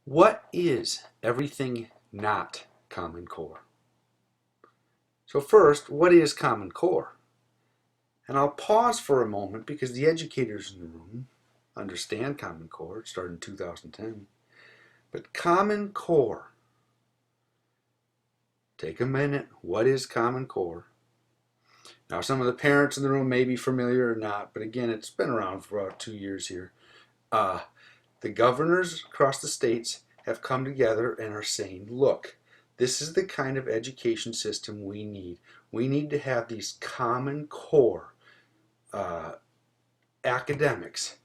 What is everything not Common Core? So first, what is Common Core? And I'll pause for a moment because the educators in the room understand Common Core. It started in 2010. But Common Core, take a minute. What is Common Core? Now, some of the parents in the room may be familiar or not, but again, it's been around for about 2 years here. The governors across the states have come together and are saying, look, this is the kind of education system we need. We need to have these Common Core academics.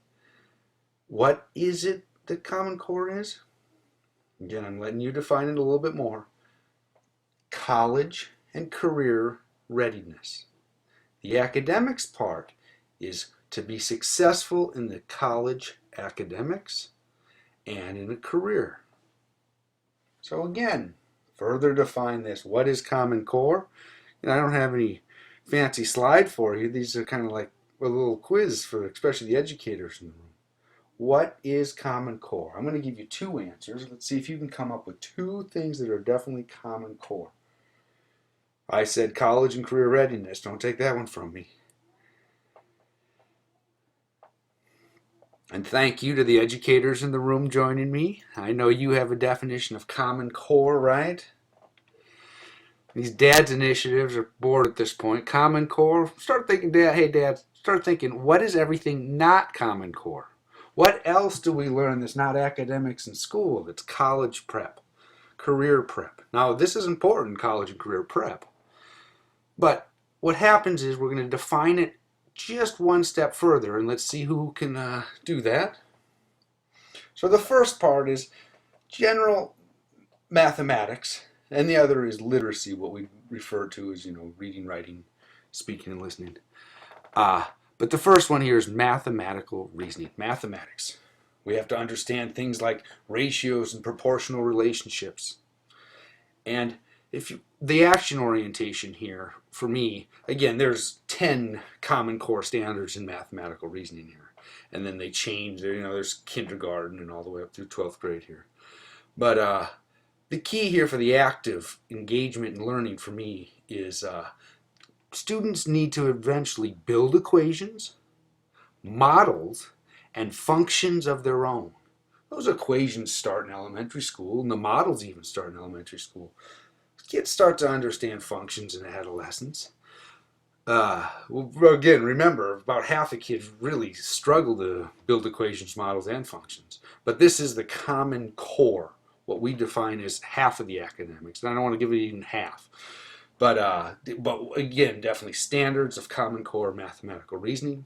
What is it that Common Core is? Again, I'm letting you define it a little bit more. College and career readiness. The academics part is to be successful in the college academics and in a career. So again, further define this. What is Common Core? And I don't have any fancy slide for you. These are kind of like a little quiz for especially the educators in the room. What is Common Core? I'm going to give you two answers. Let's see if you can come up with two things that are definitely Common Core. I said college and career readiness. Don't take that one from me. And thank you to the educators in the room joining me. I know you have a definition of Common Core, right? These dad's initiatives are bored at this point. Common Core, start thinking, Dad, hey Dad, start thinking, what is everything not Common Core? What else do we learn that's not academics in school, that's college prep, career prep? Now, this is important, college and career prep. But what happens is we're going to define it just one step further, and let's see who can do that. So the first part is general mathematics, and the other is literacy, what we refer to as, reading, writing, speaking, and listening. But the first one here is mathematical reasoning. Mathematics. We have to understand things like ratios and proportional relationships. And the action orientation here, for me, again, there's 10 Common Core standards in mathematical reasoning here. And then they change, there's kindergarten and all the way up through 12th grade here. But the key here for the active engagement and learning for me is students need to eventually build equations, models, and functions of their own. Those equations start in elementary school, and the models even start in elementary school. Kids start to understand functions in adolescence. Again, remember, about half the kids really struggle to build equations, models, and functions. But this is the Common Core, what we define as half of the academics. And I don't want to give it even half. But again, definitely standards of Common Core mathematical reasoning.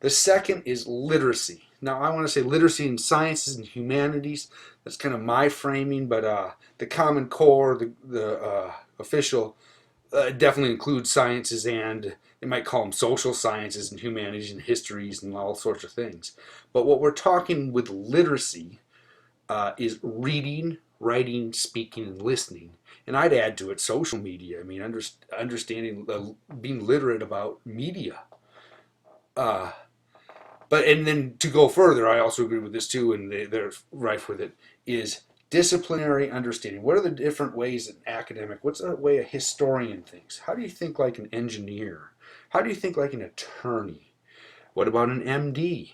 The second is literacy. Now, I want to say literacy in sciences and humanities. That's kind of my framing, but the Common Core, the official, definitely includes sciences, and they might call them social sciences and humanities and histories and all sorts of things. But what we're talking with literacy is reading, writing, speaking, and listening. And I'd add to it social media. I mean, understanding, being literate about media. And then to go further, I also agree with this too, and they're rife with it, is disciplinary understanding. What are the different ways an academic, what's the way a historian thinks? How do you think like an engineer? How do you think like an attorney? What about an MD?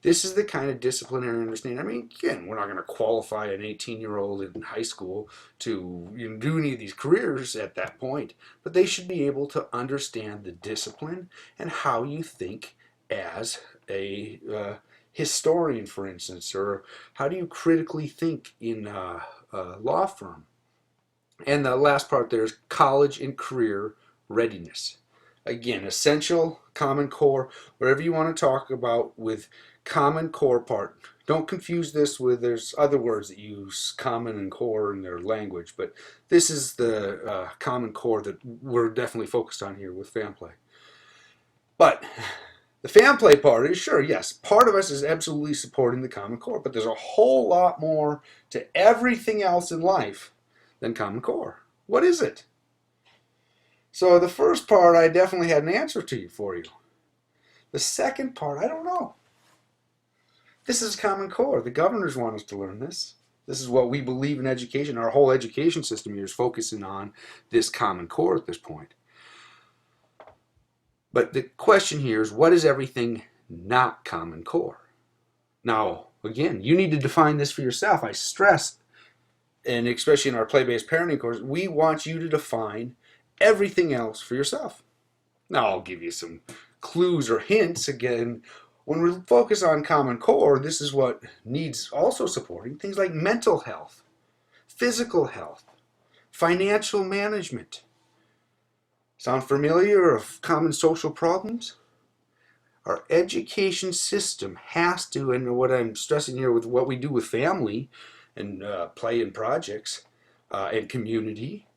This is the kind of disciplinary understanding. I mean, again, we're not going to qualify an 18-year-old in high school to do any of these careers at that point, but they should be able to understand the discipline and how you think as a historian, for instance, or how do you critically think in a law firm. And the last part there is college and career readiness. Again, essential, Common Core, whatever you want to talk about with Common Core part. Don't confuse this with, there's other words that use common and core in their language, but this is the Common Core that we're definitely focused on here with FamPlay. But the FamPlay part is, sure, yes, part of us is absolutely supporting the Common Core, but there's a whole lot more to everything else in life than Common Core. What is it? So the first part, I definitely had an answer for you. The second part, I don't know. This is Common Core. The governors want us to learn this. This is what we believe in education. Our whole education system here is focusing on this common core at this point. But the question here is, what is everything not common core? Now, again, you need to define this for yourself. I stress, and especially in our play-based parenting course, we want you to define everything else for yourself. Now, I'll give you some clues or hints. Again, when we focus on common core, this is what needs also supporting. Things like mental health, physical health, financial management. Sound familiar of common social problems? Our education system has to, and what I'm stressing here with what we do with family and play and projects and community,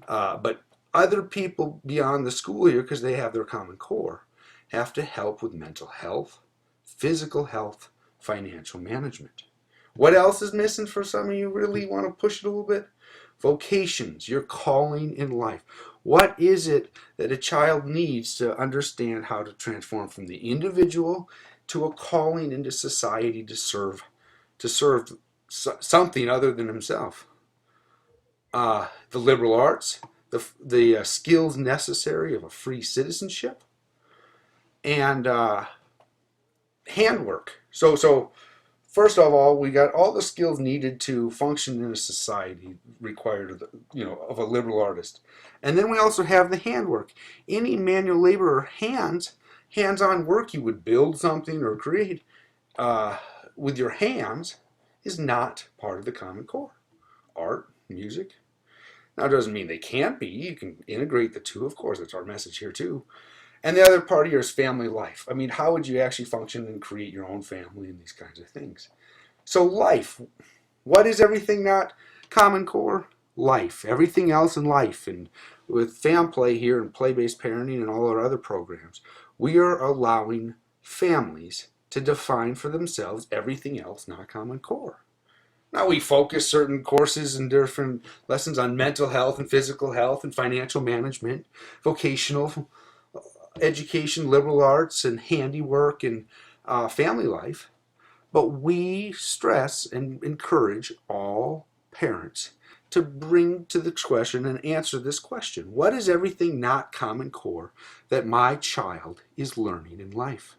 but other people beyond the school here, because they have their common core, have to help with mental health, physical health, financial management. What else is missing for some of you really want to push it a little bit? Vocations, your calling in life. What is it that a child needs to understand how to transform from the individual to a calling into society to serve something other than himself? The liberal arts, the skills necessary of a free citizenship, and handwork. So first of all, we got all the skills needed to function in a society required of of a liberal artist. And then we also have the handwork. Any manual labor or hands-on work you would build something or create with your hands is not part of the common core. Art, music. Now, it doesn't mean they can't be. You can integrate the two, of course. That's our message here, too. And the other part here is family life. I mean, how would you actually function and create your own family and these kinds of things? So life, what is everything not common core? Life, everything else in life. And with fam play here and play-based parenting and all our other programs, we are allowing families to define for themselves everything else not common core. Now we focus certain courses and different lessons on mental health and physical health and financial management, vocational education, liberal arts, and handiwork, and family life. But we stress and encourage all parents to bring to the question and answer this question. What is everything not common core that my child is learning in life?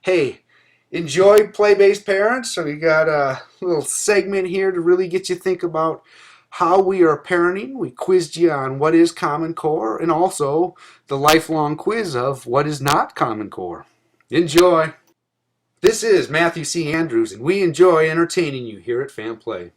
Hey, enjoy play-based parents. So we got a little segment here to really get you to think about how we are parenting. We quizzed you on what is common core and also the lifelong quiz of what is not common core. Enjoy. This is Matthew C. Andrews, and we enjoy entertaining you here at Fam Play.